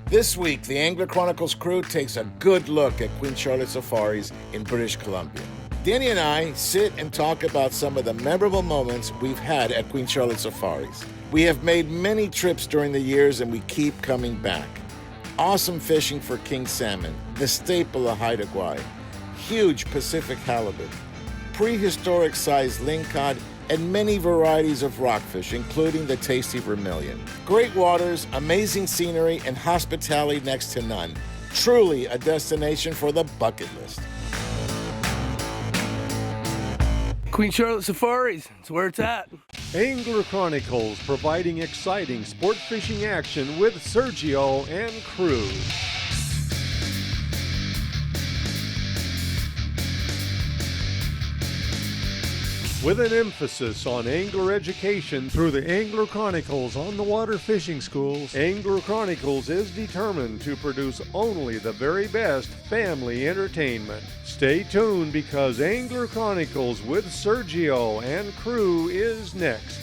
This week, the Angler Chronicles crew takes a good look at Queen Charlotte Safaris in British Columbia. Danny and I sit and talk about some of the memorable moments we've had at Queen Charlotte Safaris. We have made many trips during the years and we keep coming back. Awesome fishing for king salmon, the staple of Haida Gwaii, huge Pacific halibut, prehistoric sized lingcod, and many varieties of rockfish, including the tasty vermilion. Great waters, amazing scenery, and hospitality next to none. Truly a destination for the bucket list. Queen Charlotte Safaris, it's where it's at. Angler Chronicles, providing exciting sport fishing action with Sergio and crew. With an emphasis on angler education through the Angler Chronicles on the water fishing schools, Angler Chronicles is determined to produce only the very best family entertainment. Stay tuned because Angler Chronicles with Sergio and crew is next.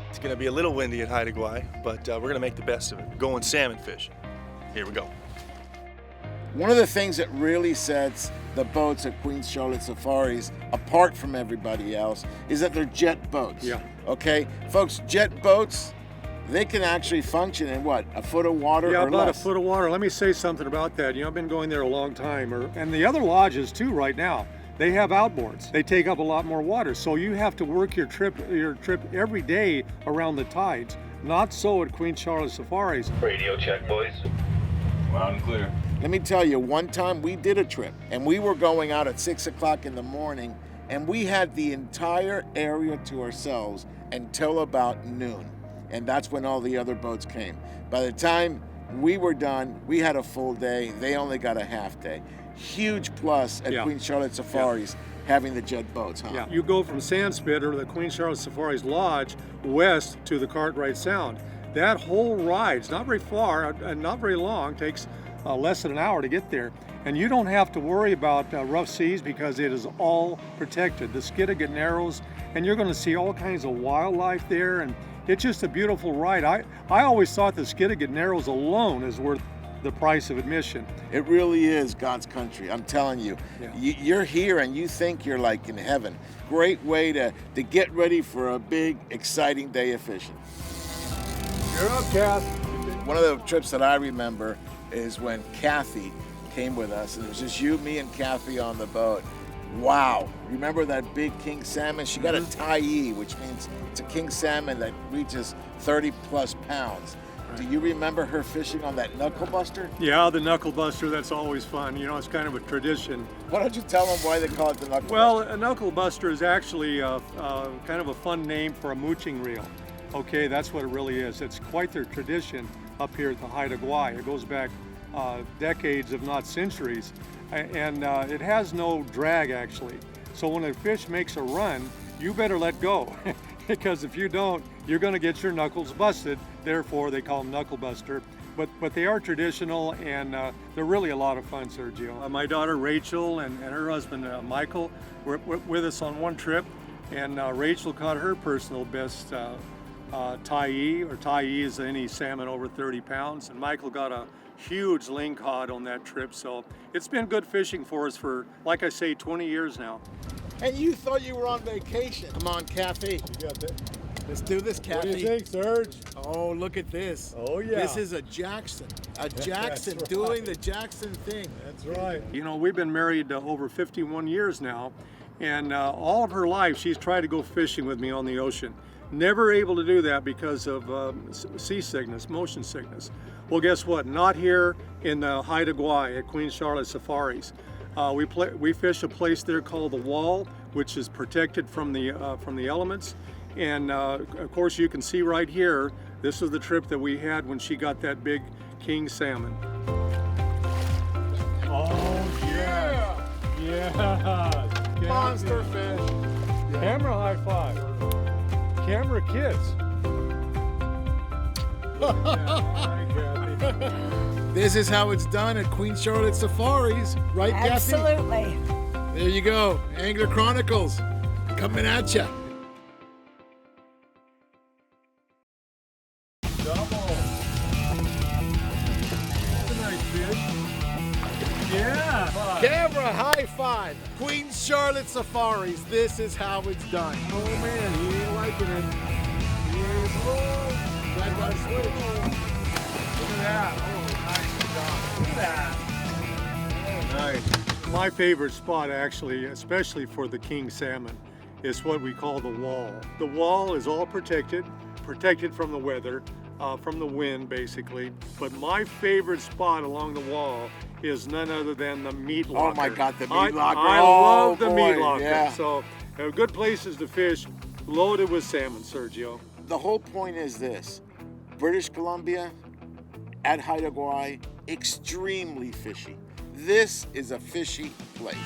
It's going to be a little windy at Haida Gwaii, but we're going to make the best of it. Going salmon fishing. Here we go. One of the things that really sets the boats at Queen Charlotte Safaris apart from everybody else is that they're jet boats. Yeah. Okay, folks, jet boats, they can actually function in what, a foot of water Yeah, or about less? a foot of water. Let me say something about that. You know, I've been going there a long time, and the other lodges too right now. They have outboards. They take up a lot more water, so you have to work your trip every day around the tides. Not so at Queen Charlotte Safaris. Radio check, boys. Loud and clear. Let me tell you, one time we did a trip, and we were going out at 6 o'clock in the morning, and we had the entire area to ourselves until about noon. And that's when all the other boats came. By the time we were done, we had a full day. They only got a half day. Huge plus at Queen Charlotte Safaris having the jet boats, huh? Yeah, you go from Sandspit or the Queen Charlotte Safaris Lodge west to the Cartwright Sound. That whole ride's not very far and not very long, takes less than an hour to get there. And you don't have to worry about rough seas because it is all protected. The Skidegate Narrows, and you're going to see all kinds of wildlife there, and it's just a beautiful ride. I always thought the Skidegate Narrows alone is worth the price of admission. It really is God's country, I'm telling you. Yeah. You're here and you think you're like in heaven. Great way to get ready for a big, exciting day of fishing. You're up, Kath. One of the trips that I remember is when Kathy came with us, and it was just you, me, and Kathy on the boat. Wow. Remember that big king salmon? She got a tie, which means it's a king salmon that reaches 30 plus pounds. Do you remember her fishing on that knuckle buster? Yeah, the knuckle buster, that's always fun. You know, it's kind of a tradition. Why don't you tell them why they call it the knuckle Well, buster? a knuckle buster is actually kind of a fun name for a mooching reel. Okay, that's what it really is. It's quite their tradition up here at the Haida Gwaii. It goes back decades, if not centuries, and it has no drag actually. So when a fish makes a run, you better let go, because if you don't, you're going to get your knuckles busted. Therefore, they call them knuckle buster. But they are traditional, and they're really a lot of fun, Sergio. My daughter Rachel and her husband Michael were with us on one trip, and Rachel caught her personal best tie, or tie is any salmon over 30 pounds, and Michael got a huge lingcod on that trip. So it's been good fishing for us for, like I say, 20 years now. And you thought you were on vacation. Come on, Kathy. You got that? Let's do this, Kathy. What do you think, Serge? Oh, look at this. Oh, yeah. This is a Jackson. A Jackson That's doing right. the Jackson thing. That's right. You know, we've been married over 51 years now, and all of her life she's tried to go fishing with me on the ocean. Never able to do that because of seasickness, motion sickness. Well, guess what? Not here in the Haida Gwaii at Queen Charlotte Safaris. We fish a place there called the Wall, which is protected from the elements. And of course, you can see right here, this is the trip that we had when she got that big king salmon. Oh yeah! Yeah! Monster fish. Camera high five. Camera kids. Yeah, all right, Kathy. This is how it's done at Queen Charlotte Safaris, right, Kathy? Absolutely. There you go, Angler Chronicles, coming at ya. Yeah. Camera high five. Queen Charlotte Safaris. This is how it's done. Oh man, he ain't liking it. He ain't. Oh, Red light switch. look at that. Oh, nice job. Look at that. Oh, nice. My favorite spot, actually, especially for the king salmon, is what we call the wall. The wall is all protected from the weather, from the wind, basically. But my favorite spot along the wall is none other than the meat locker. Oh my God, the meat locker. I Oh, love the boy, meat locker. yeah. So, good places to fish, loaded with salmon, Sergio. The whole point is this. British Columbia, at Haida Gwaii, extremely fishy. This is a fishy place.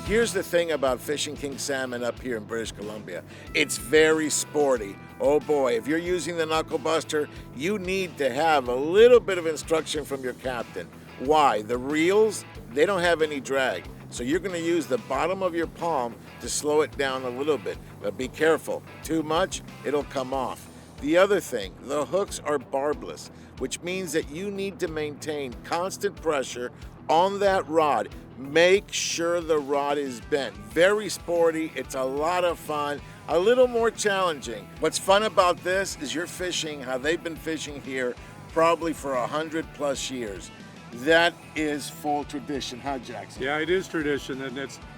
Here's the thing about fishing king salmon up here in British Columbia. It's very sporty. Oh boy, if you're using the knuckle buster, you need to have a little bit of instruction from your captain. Why? The reels, they don't have any drag. So you're gonna use the bottom of your palm to slow it down a little bit. But be careful, too much, it'll come off. The other thing, the hooks are barbless, which means that you need to maintain constant pressure on that rod. Make sure the rod is bent. Very sporty, it's a lot of fun, a little more challenging. What's fun about this is you're fishing how they've been fishing here probably for 100+ years. That is full tradition, huh, Jackson? Yeah, it is tradition, and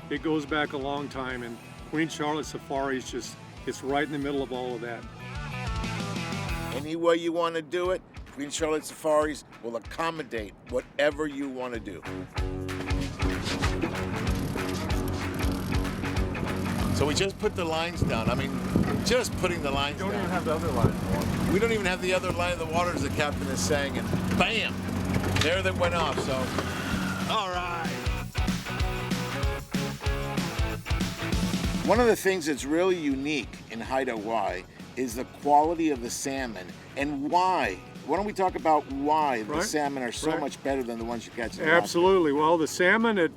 it goes back a long time. And Queen Charlotte Safari is it's right in the middle of all of that. Any way you want to do it, Queen Charlotte Safaris will accommodate whatever you want to do. So we just put the lines down. I mean, just putting the lines down. Don't even have the other line. We don't even have the other line of the water, as the captain is saying, and bam, there that went off. So, all right. One of the things that's really unique in Haida Gwaii is the quality of the salmon and why. Why don't we talk about why the salmon are so much better than the ones you catch in the Absolutely. Well, the salmon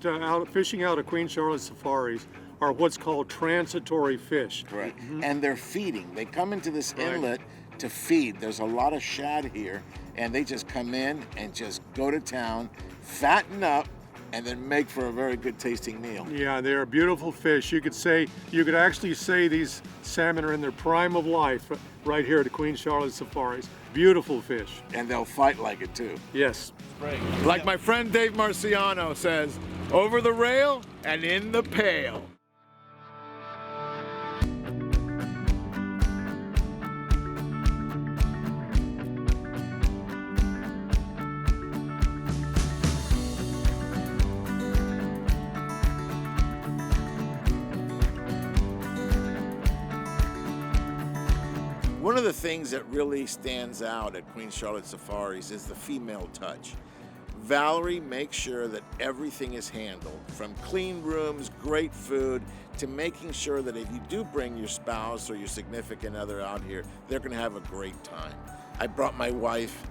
fishing out of Queen Charlotte Safaris are what's called transitory fish. Correct. And they're feeding. They come into this inlet to feed. There's a lot of shad here, and they just come in and just go to town, fatten up, and then make for a very good tasting meal. Yeah, they're beautiful fish. You could actually say these salmon are in their prime of life right here at the Queen Charlotte Safaris. Beautiful fish. And they'll fight like it too. Yes. Like my friend Dave Marciano says, over the rail and in the pail. One of the things that really stands out at Queen Charlotte Safaris is the female touch. Valerie makes sure that everything is handled, from clean rooms, great food, to making sure that if you do bring your spouse or your significant other out here, they're gonna have a great time. I brought my wife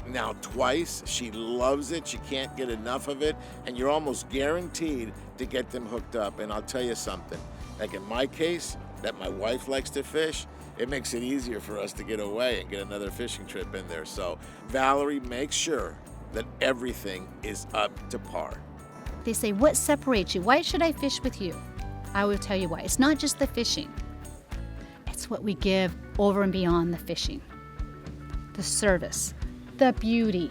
now twice. She loves it, she can't get enough of it, and you're almost guaranteed to get them hooked up. And I'll tell you something, like in my case, that my wife likes to fish, it makes it easier for us to get away and get another fishing trip in there. So Valerie makes sure that everything is up to par. They say, what separates you? Why should I fish with you? I will tell you why. It's not just the fishing. It's what we give over and beyond the fishing. The service, the beauty.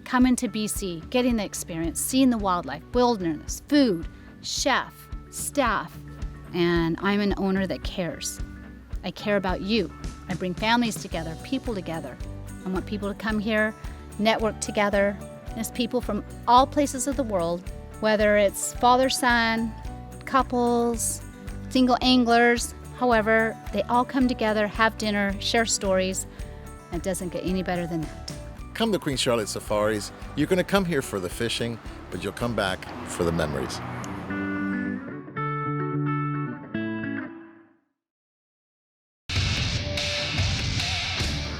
Coming to BC, getting the experience, seeing the wildlife, wilderness, food, chef, staff. And I'm an owner that cares. I care about you. I bring families together, people together. I want people to come here, network together. There's people from all places of the world, whether it's father-son, couples, single anglers, however, they all come together, have dinner, share stories. It doesn't get any better than that. Come to Queen Charlotte Safaris. You're gonna come here for the fishing, but you'll come back for the memories.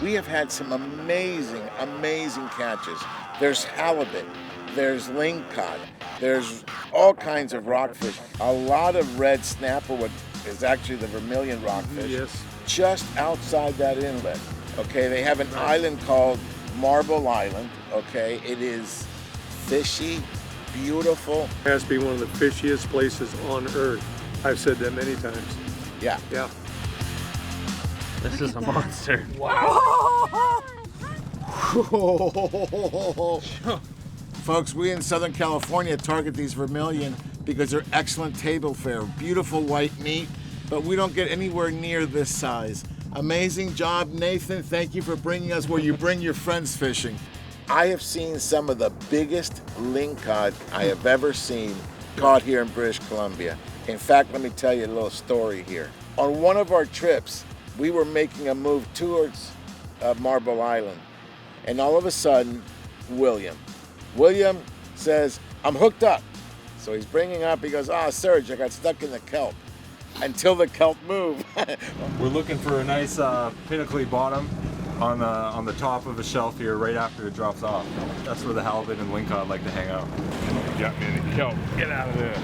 we have had some amazing, amazing catches. There's halibut, there's lingcod, there's all kinds of rockfish. A lot of red snapper, what is actually the vermilion rockfish, Yes. just outside that inlet. Okay, they have an island called Marble Island. Okay, it is fishy, beautiful. It has to be one of the fishiest places on earth. I've said that many times. Yeah. Yeah. This is a monster. Folks, we in Southern California target these vermilion because they're excellent table fare, beautiful white meat, but we don't get anywhere near this size. Amazing job, Nathan. Thank you for bringing us where you bring your friends fishing. I have seen some of the biggest lingcod I have ever seen caught here in British Columbia. In fact, let me tell you a little story here. On one of our trips, we were making a move towards Marble Island, and all of a sudden, William says, I'm hooked up. So he's bringing up, he goes, Serge, I got stuck in the kelp. Until the kelp moved. We're looking for a nice pinnacly bottom on the top of a shelf here right after it drops off. That's where the halibut and lingcod like to hang out. Got me in the kelp. Get out of there.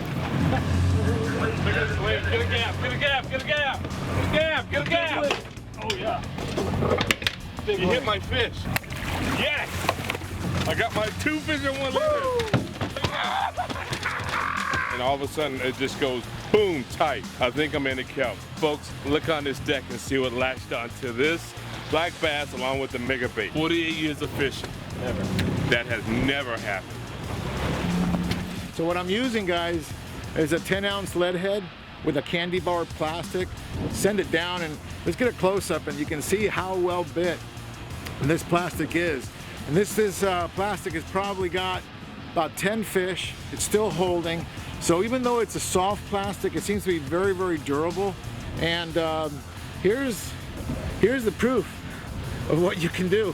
Get a gap, get a gap, get a gap. Get a gap, get a gap. Oh yeah. You hit my fish. Yes! I got my 2 fish in 1 limit. And all of a sudden it just goes boom, tight. I think I'm in the kelp. Folks, look on this deck and see what latched onto this black bass along with the mega bait. 48 years of fishing. Never. That has never happened. So what I'm using, guys, is a 10-ounce lead head with a candy bar plastic. Send it down and let's get a close-up and you can see how well bit this plastic is. And this plastic has probably got about 10 fish. It's still holding. So even though it's a soft plastic, it seems to be very, very durable. And here's the proof of what you can do.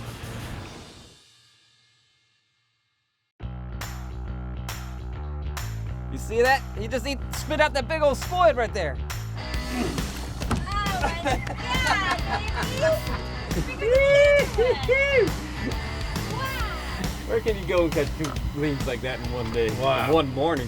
You see that? He just spit out that big old spoid right there. Oh my God, Where can you go and catch 2 leans like that in one day? Wow. One morning.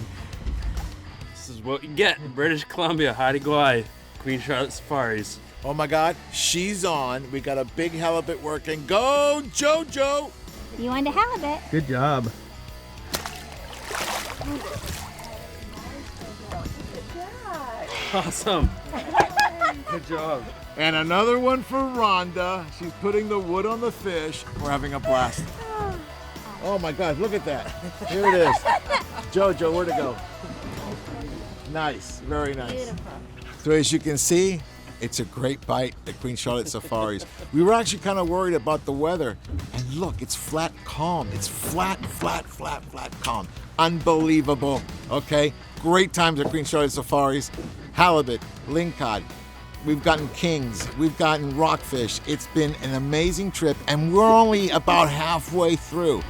This is what you get in British Columbia, Haida Gwaii, Queen Charlotte Safaris. Oh my God, she's on. We got a big halibut working. Go, Jojo! You want a halibut? Good job. Awesome. Good job. And another one for Rhonda. She's putting the wood on the fish. We're having a blast. Oh my God, look at that. Here it is. Jojo, where'd it go? Nice, very nice. Beautiful. So as you can see, it's a great bite at Queen Charlotte Safaris. We were actually kind of worried about the weather. And look, it's flat calm. It's flat calm. Unbelievable, okay? Great times at Queen Charlotte Safaris. Halibut, lingcod. We've gotten kings, we've gotten rockfish. It's been an amazing trip and we're only about halfway through.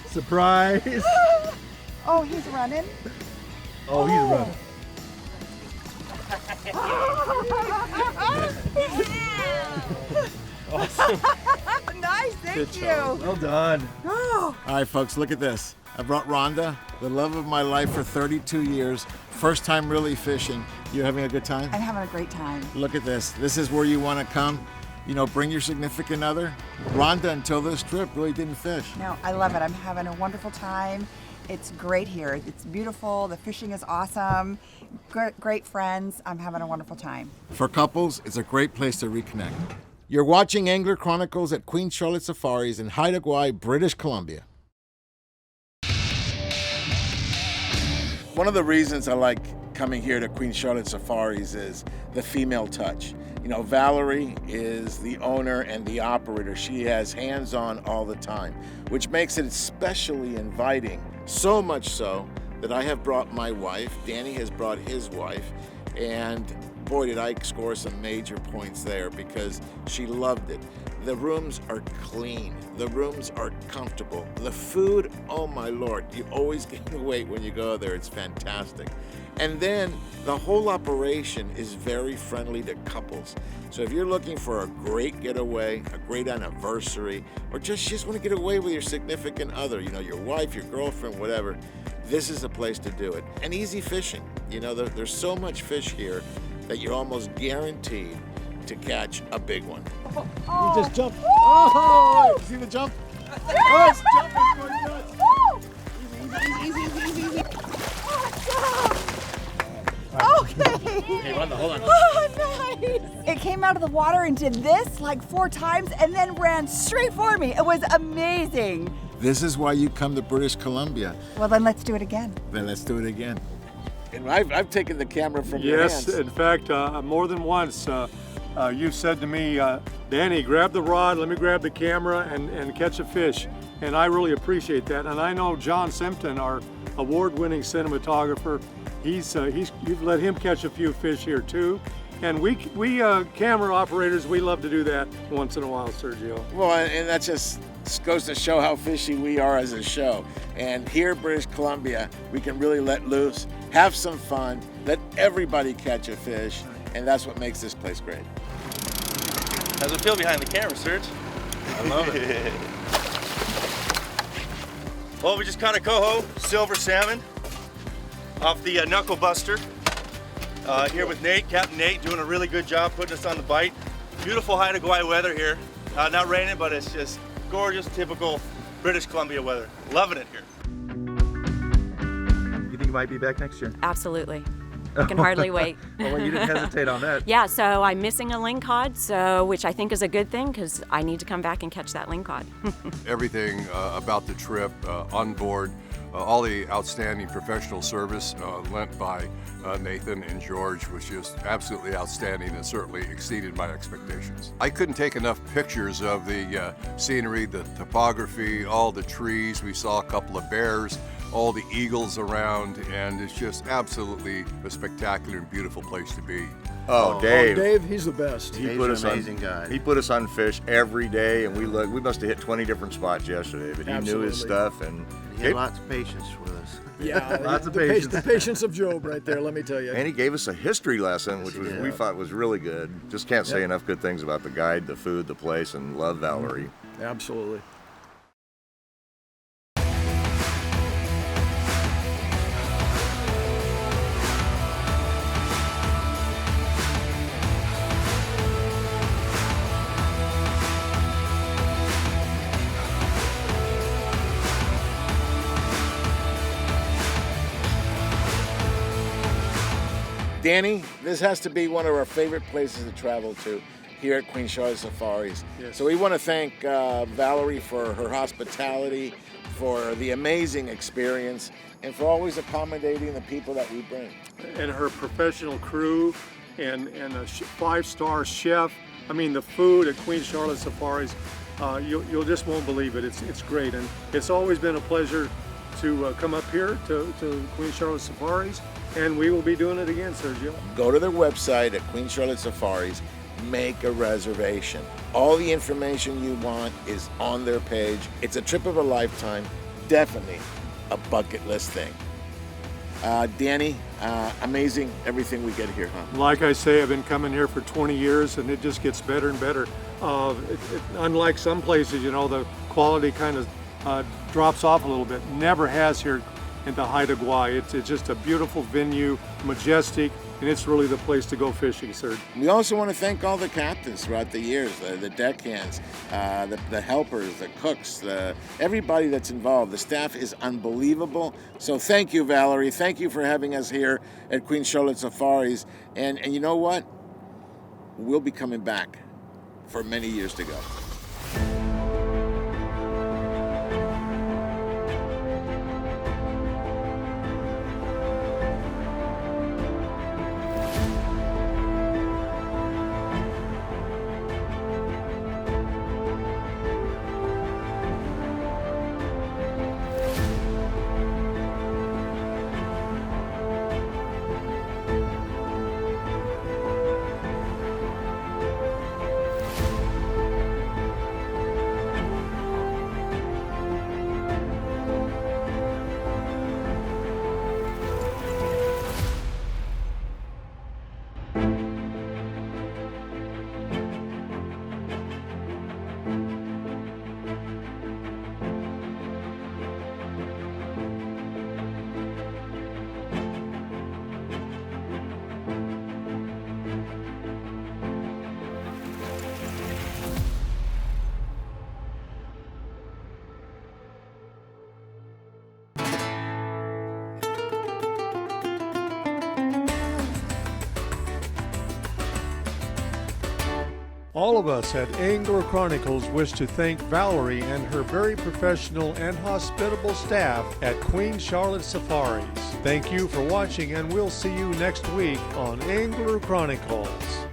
Surprise! Oh, he's running. Oh, he's running. Awesome. Nice, thank you. Well done. Oh. All right, folks, look at this. I brought Rhonda, the love of my life for 32 years. First time really fishing. You having a good time? I'm having a great time. Look at this. This is where you want to come. You know, bring your significant other. Rhonda, until this trip, really didn't fish. No, I love it. I'm having a wonderful time. It's great here. It's beautiful. The fishing is awesome. Great friends. I'm having a wonderful time. For couples, it's a great place to reconnect. You're watching Angler Chronicles at Queen Charlotte Safaris in Haida Gwaii, British Columbia. One of the reasons I like coming here to Queen Charlotte Safaris is the female touch. You know, Valerie is the owner and the operator. She has hands-on all the time, which makes it especially inviting. So much so that I have brought my wife, Danny has brought his wife, and boy, did I score some major points there because she loved it. The rooms are clean. The rooms are comfortable. The food, oh my Lord, you always gain weight when you go there. It's fantastic. And then the whole operation is very friendly to couples. So if you're looking for a great getaway, a great anniversary, or just want to get away with your significant other, you know, your wife, your girlfriend, whatever, this is the place to do it. And easy fishing. You know, there's so much fish here that you're almost guaranteed to catch a big one. You just jumped. Oh, see the jump? Oh, it's jumping, going nuts. Easy. Okay. Hey, Rhonda, hold on. Oh, nice. It came out of the water and did this like 4 times and then ran straight for me. It was amazing. This is why you come to British Columbia. Well, then let's do it again. Then let's do it again. And I've taken the camera from your hands. Yes, in fact, more than once, you've said to me, Danny, grab the rod, let me grab the camera and catch a fish. And I really appreciate that. And I know John Simpton, our award-winning cinematographer, you've let him catch a few fish here too. And we camera operators, we love to do that once in a while, Sergio. Well, and that just goes to show how fishy we are as a show. And here in British Columbia, we can really let loose, have some fun, let everybody catch a fish, and that's what makes this place great. How's it feel behind the camera, Serge? I love it. Well, we just caught a coho, silver salmon, off the Knuckle Buster. Here with Nate, Captain Nate, doing a really good job putting us on the bite. Beautiful Haida Gwaii weather here. Not raining, but it's just gorgeous, typical British Columbia weather. Loving it here. You think you might be back next year? Absolutely. I can hardly wait. Well, you didn't hesitate on that. Yeah, so I'm missing a lingcod, which I think is a good thing because I need to come back and catch that lingcod. Everything about the trip on board, all the outstanding professional service lent by Nathan and George was just absolutely outstanding and certainly exceeded my expectations. I couldn't take enough pictures of the scenery, the topography, all the trees. We saw a couple of bears, all the eagles around, and it's just absolutely a spectacular and beautiful place to be. Oh, Dave. Oh, Dave, he's the best. He's an amazing guy. He put us on fish every day, and we must have hit 20 different spots yesterday, but he knew his stuff. And he had lots of patience with us. Yeah, lots of patience. The patience of Job right there, let me tell you. And he gave us a history lesson, which we thought was really good. Just can't say enough good things about the guide, the food, the place, and love Valerie. Absolutely. Danny, this has to be one of our favorite places to travel to here at Queen Charlotte Safaris. Yes. So we want to thank Valerie for her hospitality, for the amazing experience, and for always accommodating the people that we bring. And her professional crew and a 5-star chef. I mean, the food at Queen Charlotte Safaris, you'll just won't believe it. It's great, and it's always been a pleasure to come up here to Queen Charlotte Safaris, and we will be doing it again, Sergio. Go to their website at Queen Charlotte Safaris, make a reservation. All the information you want is on their page. It's a trip of a lifetime, definitely a bucket list thing. Danny, amazing everything we get here, huh? Like I say, I've been coming here for 20 years, and it just gets better and better. Unlike some places, you know, the quality kind of drops off a little bit. Never has here in the Haida Gwaii. It's just a beautiful venue, majestic, and it's really the place to go fishing, sir. We also want to thank all the captains throughout the years, the deckhands, the helpers, the cooks, everybody that's involved. The staff is unbelievable. So thank you, Valerie. Thank you for having us here at Queen Charlotte Safaris. And you know what? We'll be coming back for many years to go. All of us at Angler Chronicles wish to thank Valerie and her very professional and hospitable staff at Queen Charlotte Safaris. Thank you for watching, and we'll see you next week on Angler Chronicles.